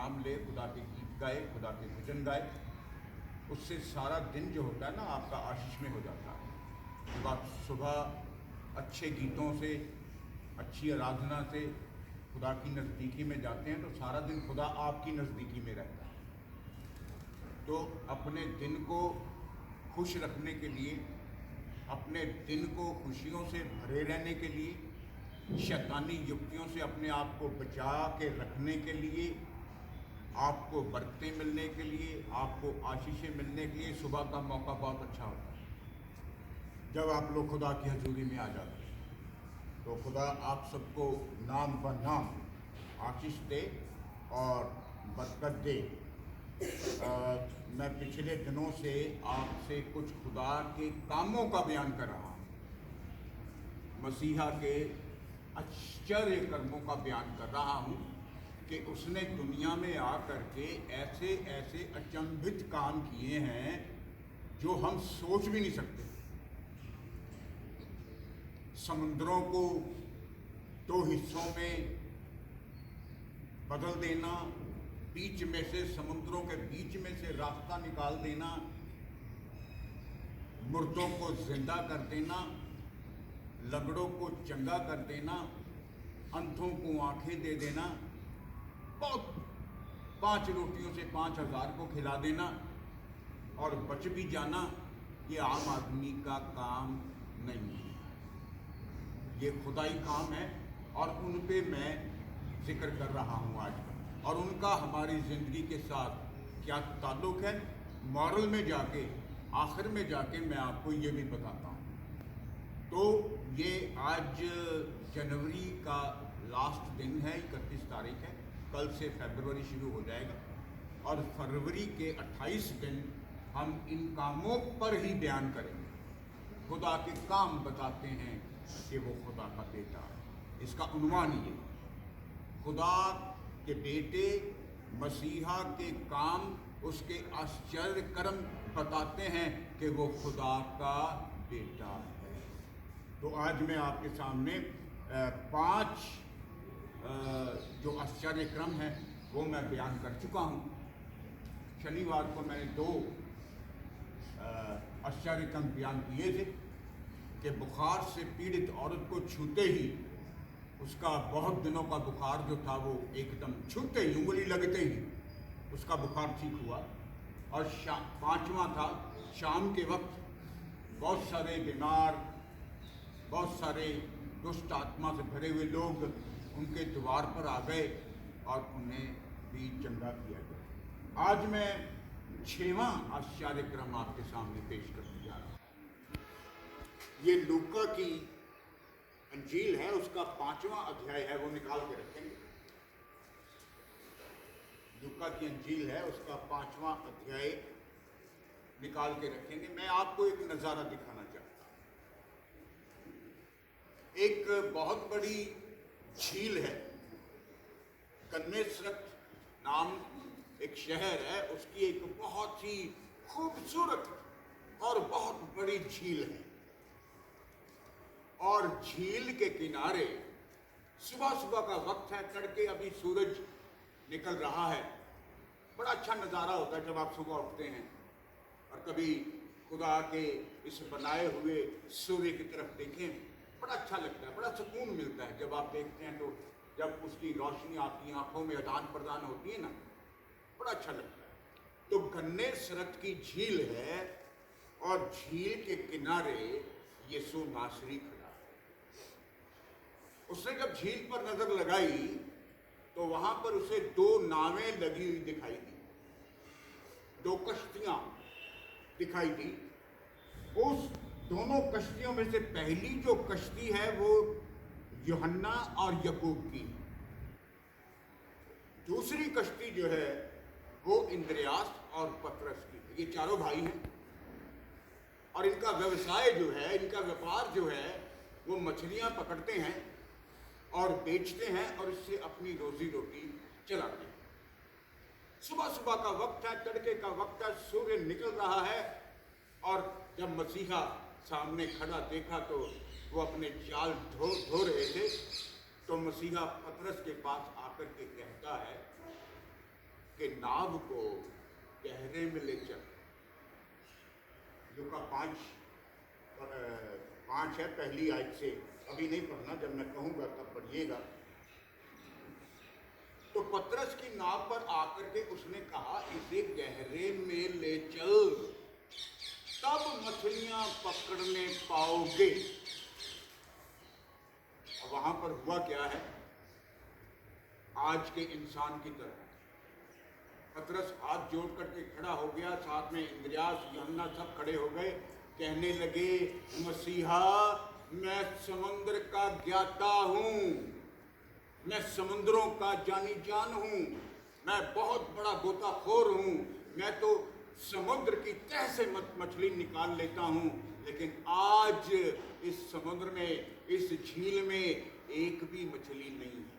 नाम ले, खुदा के गीत गाए, खुदा के भजन गाए, उससे सारा दिन जो होता है ना आपका आशीष में हो जाता है। जब आप सुबह अच्छे गीतों से, अच्छी आराधना से खुदा की नज़दीकी में जाते हैं तो सारा दिन खुदा आपकी नज़दीकी में रहता है। तो अपने दिन को खुश रखने के लिए, अपने दिन को खुशियों से भरे रहने के लिए, शैतानी युक्तियों से अपने आप को बचा के रखने के लिए, आपको बरकतें मिलने के लिए, आपको आशीषें मिलने के लिए सुबह का मौका बहुत अच्छा होता है जब आप लोग खुदा की हजूरी में आ जाते हैं। तो खुदा आप सबको नाम ब नाम आशीष दे और बरकत दे। मैं पिछले दिनों से आपसे कुछ खुदा के कामों का बयान कर रहा हूँ, मसीहा के आश्चर्य कर्मों का बयान कर रहा हूँ कि उसने दुनिया में आकर के ऐसे ऐसे अचंभित काम किए हैं जो हम सोच भी नहीं सकते। समुद्रों को दो हिस्सों में बदल देना, बीच में से, समुद्रों के बीच में से रास्ता निकाल देना, मुर्दों को जिंदा कर देना, लंगड़ों को चंगा कर देना, अंधों को आंखें दे देना, बहुत 5 रोटियों से 5,000 को खिला देना और बच भी जाना, ये आम आदमी का काम नहीं है, ये खुदाई काम है। और उन पे मैं जिक्र कर रहा हूँ आज का, और उनका हमारी ज़िंदगी के साथ क्या ताल्लुक़ है, मॉरल में जाके, आखिर में जाके मैं आपको ये भी बताता हूँ। तो ये आज जनवरी का लास्ट दिन है, 31 तारीख है, कल से फरवरी शुरू हो जाएगा और फरवरी के 28 दिन हम इन कामों पर ही बयान करेंगे। खुदा के काम बताते हैं कि वो खुदा का बेटा है, इसका उन्वान ये, खुदा के बेटे मसीहा के काम, उसके आश्चर्य कर्म बताते हैं कि वो खुदा का बेटा है। तो आज मैं आपके सामने 5 जो आश्चर्य क्रम है वो मैं बयान कर चुका हूँ। शनिवार को मैंने 2 आश्चर्य क्रम बयान किए थे कि बुखार से पीड़ित औरत को छूते ही उसका बहुत दिनों का बुखार जो था वो एकदम छूते ही, उंगली लगते ही उसका बुखार ठीक हुआ। और 5वां था, शाम के वक्त बहुत सारे बीमार, बहुत सारे दुष्ट आत्मा से भरे हुए लोग उनके द्वार पर आ गए और उन्हें भी चंगा किया गया। आज मैं 6वां आश्चर्य क्रम आपके सामने पेश करने जा रहा हूँ। ये लूका की अंजील है, उसका 5वां अध्याय है, वो निकाल के रखेंगे। लूका की अंजील है, उसका 5वां अध्याय निकाल के रखेंगे। मैं आपको एक नज़ारा दिखाना चाहता हूँ। एक बहुत बड़ी झील है, गन्नेसरत नाम एक शहर है, उसकी एक बहुत ही खूबसूरत और बहुत बड़ी झील है। और झील के किनारे सुबह सुबह का वक्त है, तड़के अभी सूरज निकल रहा है। बड़ा अच्छा नज़ारा होता है जब आप सुबह उठते हैं और कभी खुदा के इस बनाए हुए सूर्य की तरफ देखें, बड़ा अच्छा लगता है, बड़ा सुकून मिलता है जब आप देखते हैं। तो जब उसकी रोशनी आपकी आंखों में आदान प्रदान होती है ना, बड़ा अच्छा लगता है। तो गन्नेसरत की झील है और झील के किनारे यीशु नासरी खड़ा। उसने जब झील पर नजर लगाई तो वहां पर उसे 2 नावें लगी हुई दिखाई दी, 2 कश्तियां दिखाई दी। उस दोनों कश्तियों में से पहली जो कश्ती है वो यूहन्ना और याकूब की, दूसरी कश्ती जो है वो इंद्रियास और पतरस की। ये चारों भाई हैं और इनका व्यवसाय जो है, इनका व्यापार जो है, वो मछलियां पकड़ते हैं और बेचते हैं और इससे अपनी रोजी रोटी चलाते हैं। सुबह सुबह का वक्त है, तड़के का वक्त है, सूर्य निकल रहा है और जब मसीहा सामने खड़ा देखा तो वो अपने जाल धो रहे थे। तो मसीहा पतरस के पास आकर के कहता है कि नाव को गहरे में ले चल। लूका 5 है पहली आयत से, अभी नहीं पढ़ना, जब मैं कहूँगा तब पढ़िएगा। तो पतरस की नाव पर आकर के उसने कहा, इसे गहरे में ले चल, तब मछलियां पकड़ने पाओगे। अब वहां पर हुआ क्या है, आज के इंसान की तरह पतरस हाथ जोड़ करके खड़ा हो गया, साथ में इंद्रियास यूहन्ना सब खड़े हो गए, कहने लगे, मसीहा मैं समुद्र का ज्ञाता हूं, मैं समुद्रों का जानी जान हूं, मैं बहुत बड़ा गोताखोर हूं, मैं तो समुद्र की तह से मछली निकाल लेता हूं, लेकिन आज इस समुद्र में, इस झील में एक भी मछली नहीं है,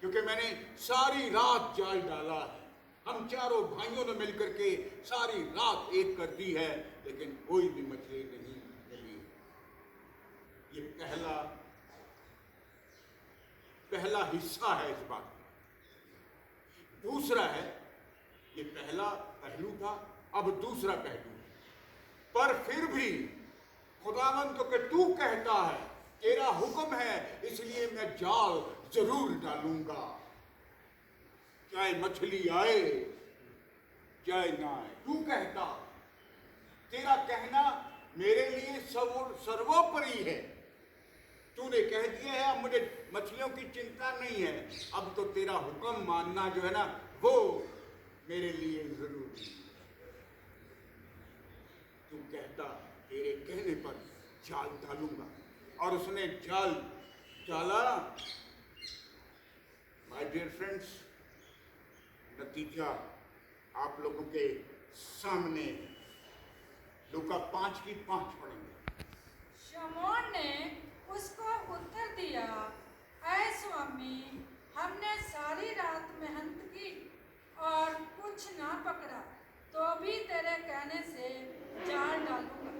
क्योंकि मैंने सारी रात जाल डाला है। हम चारों भाइयों ने मिलकर के सारी रात एक कर दी है, लेकिन कोई भी मछली नहीं मिली। ये पहला हिस्सा है इस बात का। दूसरा है, ये पहला पहलू था, अब दूसरा पहलू है। पर फिर भी खुदावंद को तू कहता है, तेरा हुक्म है, इसलिए मैं जाल जरूर डालूंगा, चाहे मछली आए चाहे ना आए। तू कहता, तेरा कहना मेरे लिए सर्वोपरि है। तूने कह दिया है, अब मुझे मछलियों की चिंता नहीं है, अब तो तेरा हुक्म मानना जो है ना, वो मेरे लिए जरूरी है। तू कहता, तेरे कहने पर जाल डालूंगा, और उसने जाल डाला। माय डियर फ्रेंड्स, नतीजा आप लोगों के सामने। लूका 5:5 पढ़ेंगे। शमौन ने उसको उत्तर दिया, ऐ स्वामी, हमने सारी रात मेहनत की और कुछ ना पकड़ा, तो भी तेरे कहने से जाल डालूंगा।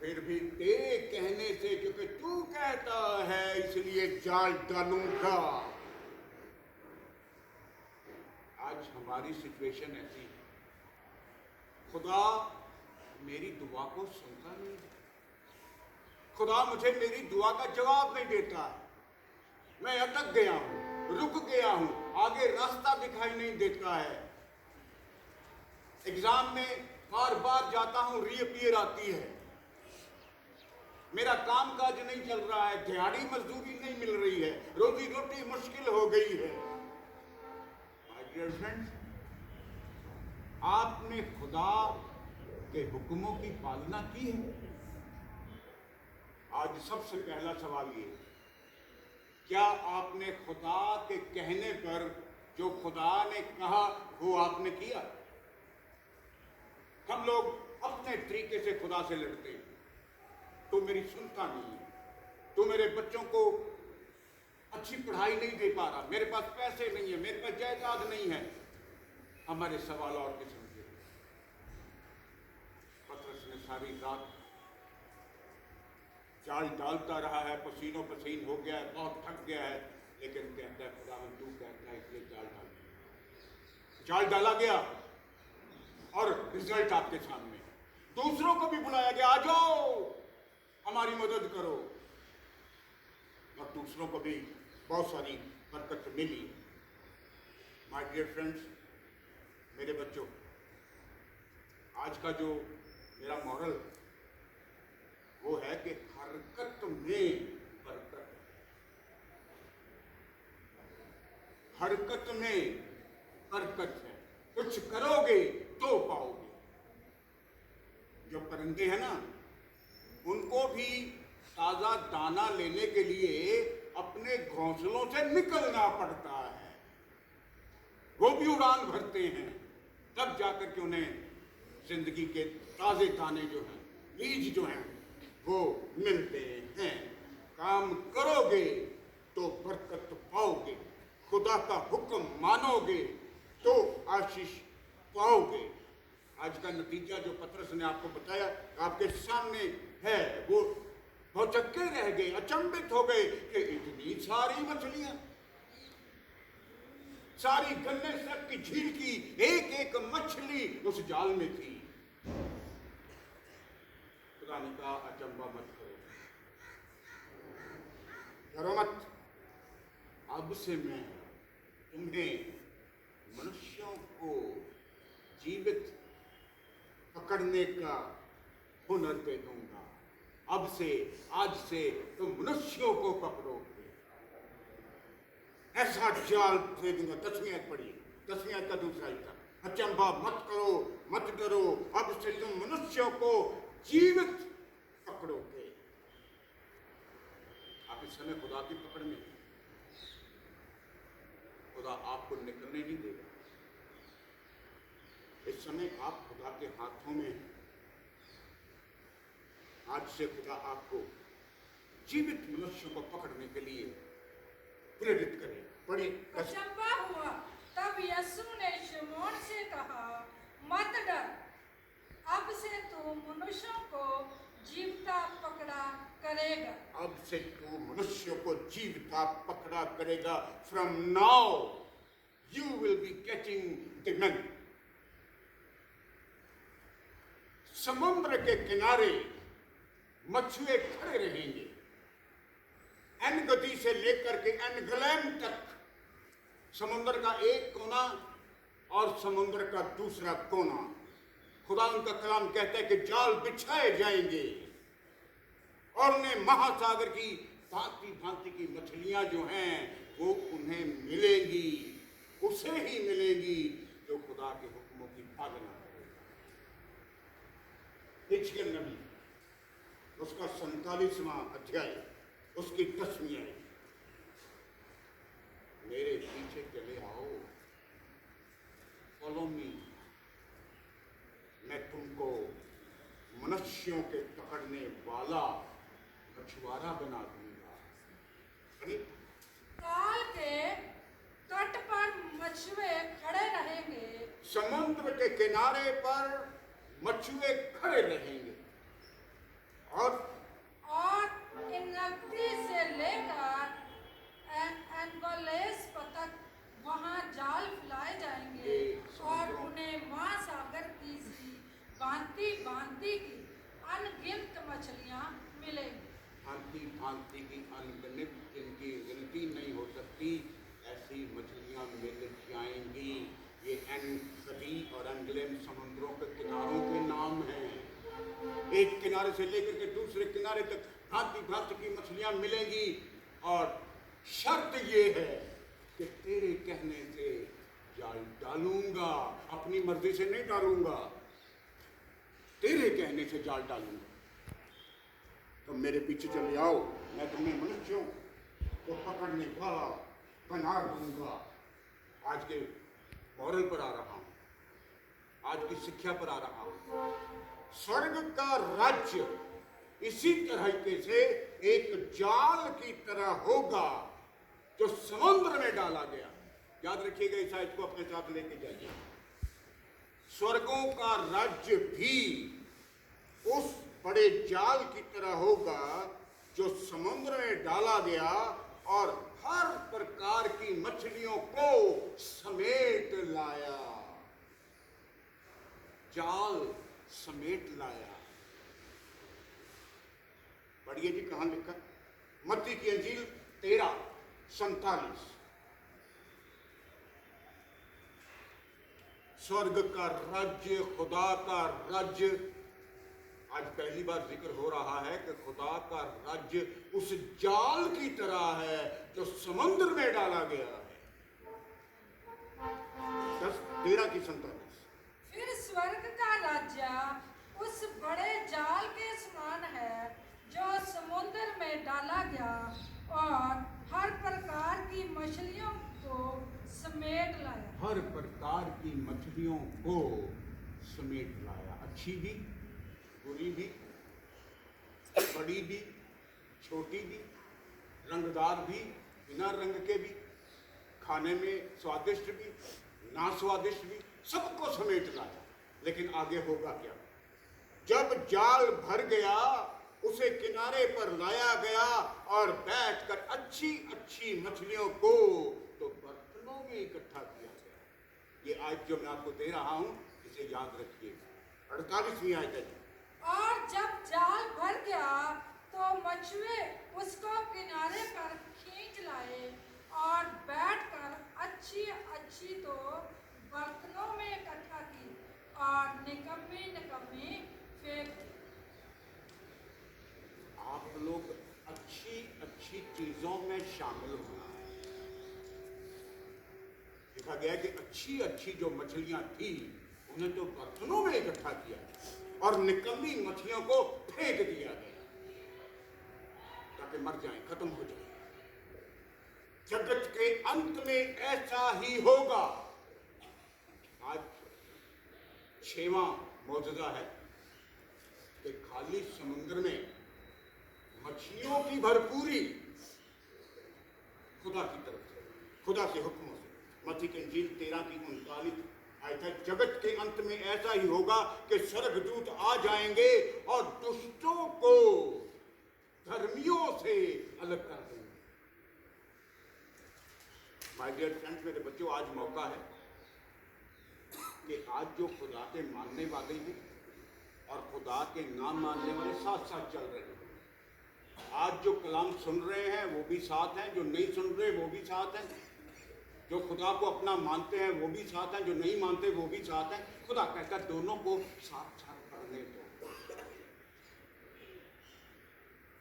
फिर भी तेरे कहने से, क्योंकि तू कहता है, इसलिए जाल डालूंगा। आज हमारी सिचुएशन ऐसी है, खुदा मेरी दुआ को सुनता नहीं है, खुदा मुझे मेरी दुआ का जवाब नहीं देता है, मैं अटक गया हूं, रुक गया हूं, आगे रास्ता दिखाई नहीं देता है। एग्जाम में बार बार जाता हूं, रीअपीयर आती है, मेरा काम काज नहीं चल रहा है, दिहाड़ी मजदूरी नहीं मिल रही है, रोजी रोटी मुश्किल हो गई है। माय डियर फ्रेंड्स, आपने खुदा के हुक्मों की पालना की है? आज सबसे पहला सवाल ये, क्या आपने खुदा के कहने पर जो खुदा ने कहा वो आपने किया? हम लोग अपने तरीके से खुदा से लड़ते हैं, तो मेरी सुनता नहीं है, तो मेरे बच्चों को अच्छी पढ़ाई नहीं दे पा रहा, मेरे पास पैसे नहीं है, मेरे पास जायदाद नहीं है। हमारे सवाल और किस्म के। पतरस ने सारी रात जाल डालता रहा है, पसीनों पसीन हो गया है, बहुत थक गया है, लेकिन कहता है, खुदावंद तू कहता है, इसलिए जाल डाला गया, और रिजल्ट आपके सामने। दूसरों को भी बुलाया गया, आ जाओ हमारी मदद करो, और दूसरों को भी बहुत सारी बरकत मिली। माय डियर फ्रेंड्स, मेरे बच्चों, आज का जो मेरा मॉरल वो है कि हरकत में बरकत है, हरकत में बरकत है, कुछ करोगे तो पाओगे। जो परिंदे हैं ना, उनको भी ताजा दाना लेने के लिए अपने घोंसलों से निकलना पड़ता है, वो भी उड़ान भरते हैं, तब जाकर के उन्हें जिंदगी के ताजे दाने जो हैं, बीज जो हैं, वो मिलते हैं। काम करोगे तो बरकत पाओगे, खुदा का हुक्म मानोगे तो आशीष पाओगे। आज का नतीजा जो पतरस ने आपको बताया, आपके सामने है, वो भौचक्के रह गए, अचंभित हो गए कि इतनी सारी मछलियां, सारी गन्ने सर की झील की एक एक मछली उस जाल में थी। खुदा ने कहा अचंबा मत करो मत, अब से मैं तुम्हें मनुष्यों को जीवित पकड़ने का हुनर दे दूंगा। अब से, आज से तुम मनुष्यों को पकड़ोगे, ऐसा जाल दे दूंगा। 10वीं आयत पढ़िए, 10वीं आयत का दूसरा हिस्सा। अचंबा मत करो, मत डरो, अब से तुम मनुष्यों को जीवित पकड़ोगे। आप इस समय खुदा की पकड़ में, खुदा आपको निकलने नहीं देगा। इस समय आप खुदा के हाथों में हैं। आज से खुदा आपको जीवित मनुष्यों को पकड़ने के लिए प्रेरित करे। पढ़िए। अचंबा हुआ, तब यीशु ने शमौन से कहा, मत डर, अब से तू मनुष्यों को जीवता पकड़ा करेगा। अब से तू मनुष्यों को जीवता पकड़ा करेगा। From now you will be catching the man. समुद्र के किनारे मछुए खड़े रहेंगे, एनगदी से लेकर के एनगलैम तक। समुद्र का एक कोना और समुद्र का दूसरा कोना। खुदा उनका कलाम कहता है कि जाल बिछाए जाएंगे और उन्हें महासागर की भांति भांति की मछलियां जो हैं वो उन्हें मिलेंगी, उसे ही मिलेंगी जो खुदा के हुक्मों की पालना करेगा। हिजकिय्याह नबी उसका 47वां अध्याय, उसकी 10वीं आयत। मेरे पीछे चले आओ, फॉलो मी, मैं तुमको मनुष्यों के पकड़ने वाला मछुआरा बना दूंगा। काल के तट पर मछुए खड़े रहेंगे, समुद्र के किनारे पर मछुए खड़े रहेंगे और इनगदी से लेकर एनगोलेस तक वहां जाल फैलाए जाएंगे और उन्हें महासागर की सी भांति भांति की अनगिनत मछलियां मिलेंगी। भांति भांति की अनगिनत, जिनकी गिनती नहीं हो सकती, ऐसी मछलियां मिल जाएंगी। ये एनगदी और एनगलैम समुद्रों के किनारों के नाम हैं। एक किनारे से लेकर के दूसरे किनारे तक भांति भांति की मछलियां मिलेंगी और शर्त ये है कि तेरे कहने से जाल डालूंगा, अपनी मर्जी से नहीं डालूंगा, तेरे कहने से जाल डालूंगा। तो मेरे पीछे चले आओ, मैं तुम्हें मनुष्यों को पकड़ने वाला बना दूंगा। आज के मॉरल पर आ रहा हूं, आज की शिक्षा पर आ रहा हूं। स्वर्ग का राज्य इसी तरीके से एक जाल की तरह होगा जो समुद्र में डाला गया। याद रखिएगा, इस आयत को अपने साथ लेके जाइए। स्वर्गों का राज्य भी उस बड़े जाल की तरह होगा जो समुद्र में डाला गया और हर प्रकार की मछलियों को समेट लाया। जाल समेट लाया। पढ़िए जी, कहां लिखा? मत्ती की अंजील 13:47। स्वर्ग का राज्य, खुदा का राज्य, आज पहली बार जिक्र हो रहा है कि खुदा का राज्य उस जाल की तरह है जो समुद्र में डाला गया है। 13:47। फिर स्वर्ग का राज्य उस बड़े जाल के समान है जो समुद्र में डाला गया और हर प्रकार की मछलियों को समेट लाया। हर प्रकार की मछलियों को समेट लाया। अच्छी भी, बुरी भी, बड़ी भी, छोटी भी, रंगदार भी, बिना रंग के भी, खाने में स्वादिष्ट भी, ना स्वादिष्ट भी, सबको समेट लाया। लेकिन आगे होगा क्या? जब जाल भर गया, उसे किनारे पर लाया गया और बैठकर अच्छी अच्छी मछलियों को तो बर्तनों बर्तनों में इकट्ठा किया गया। ये आयत जो मैं आपको दे रहा हूं, इसे याद रखिए। 48वीं आयत है। और जब जाल भर गया तो मछुए उसको किनारे पर खींच लाए और बैठकर अच्छी अच्छी तो बर्तनों में इकट्ठा की और निकम्मी निकम्मी फेंक दी। आप लोग अच्छी अच्छी चीजों में शामिल होना है। देखा गया कि अच्छी अच्छी जो मछलियां थी उन्हें तो बर्तनों में इकट्ठा किया और निकम्मी मछलियों को फेंक दिया गया ताकि मर जाएं, खत्म हो जाए। जगत के अंत में ऐसा ही होगा। आज 6वां मौजूदा है कि खाली समुद्र में मछलियों की भरपूरी खुदा की तरफ से, खुदा के हुक्मों से। मत्ती की इंजील 13 की 39 आयत है। जगत के अंत में ऐसा ही होगा कि स्वर्गदूत आ जाएंगे और दुष्टों को धर्मियों से अलग कर देंगे। माय डियर फ्रेंड्स, मेरे बच्चों, आज मौका है कि आज जो खुदा के मानने वाले हैं और खुदा के नाम मानने वाले साथ साथ चल रहे हैं। आज जो कलाम सुन रहे हैं वो भी साथ हैं, जो नहीं सुन रहे वो भी साथ हैं, जो खुदा को अपना मानते हैं वो भी साथ हैं, जो नहीं मानते वो भी साथ हैं। खुदा कहता है दोनों को साथ साथ करने दो।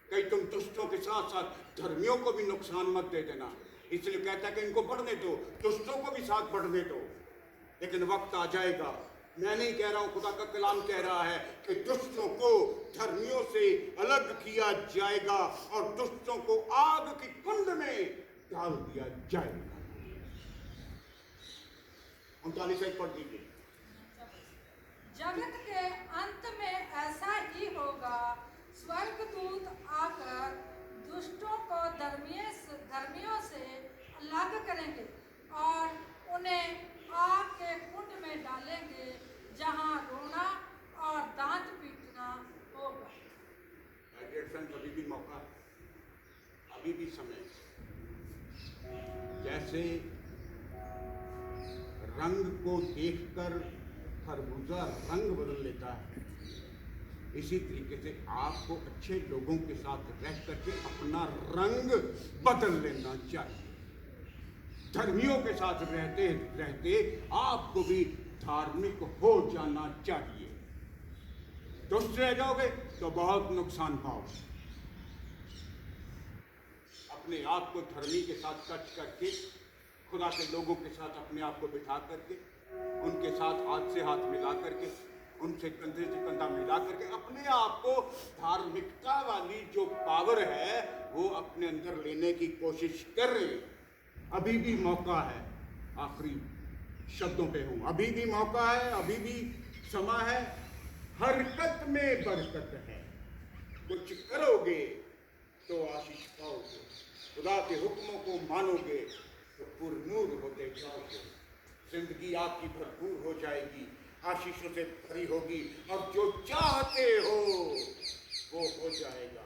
कहीं तुम दुष्टों के साथ साथ धर्मियों को भी नुकसान मत दे देना, इसलिए कहता है कि इनको बढ़ने दो, दुष्टों को भी साथ बढ़ने दो। लेकिन वक्त आ जाएगा, मैं नहीं कह रहा हूं, खुदा का कलाम कह रहा है कि दुष्टों को धर्मियों से अलग किया जाएगा और दुष्टों को आग की कुंड में डाल दिया जाएगा। 39 पढ़ दीजिए। जगत के अंत में ऐसा ही होगा, स्वर्गदूत आकर दुष्टों को धर्मियों से अलग करेंगे और उन्हें आग के कुंड में डालेंगे, जहां रोना और दांत पीटना होगा। अभी भी मौका है, अभी भी समय। जैसे रंग को देखकर खरबूजा रंग बदल लेता है, इसी तरीके से आपको अच्छे लोगों के साथ रह करके अपना रंग बदल लेना चाहिए। धर्मियों के साथ रहते रहते आपको भी धार्मिक हो जाना चाहिए। दुष्ट रह जाओगे तो बहुत नुकसान पाओगे। अपने आप को धर्मी के साथ टच करके, खुदा के लोगों के साथ अपने आप को बिठा करके, उनके साथ हाथ से हाथ मिला करके, उनसे कंधे से कंधा मिला करके अपने आप को धार्मिकता वाली जो पावर है वो अपने अंदर लेने की कोशिश कर रहे हैं। अभी भी मौका है। आखिरी शब्दों पे हूं, अभी भी मौका है, अभी भी समय है। हरकत में बरकत है। कुछ करोगे तो आशीष पाओगे, खुदा के हुक्मों को मानोगे तो पुरनूर होते जाओगे। जिंदगी आपकी भरपूर हो जाएगी, आशीषों से भरी होगी और जो चाहते हो वो हो जाएगा।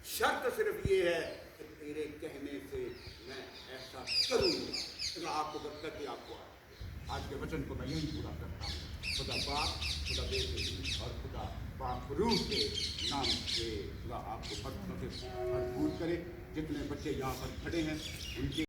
शर्त सिर्फ ये है कि तेरे कहने से मैं ऐसा करूँगा। तो आपको लगता है कि आपको आज के वचन को मैं यही पूरा करता हूँ। खुदा बाप, खुदा बेटे और खुदा पाक रूह के नाम से खुदा आपको बरकतों से भरपूर करे। जितने बच्चे यहाँ पर खड़े हैं उनके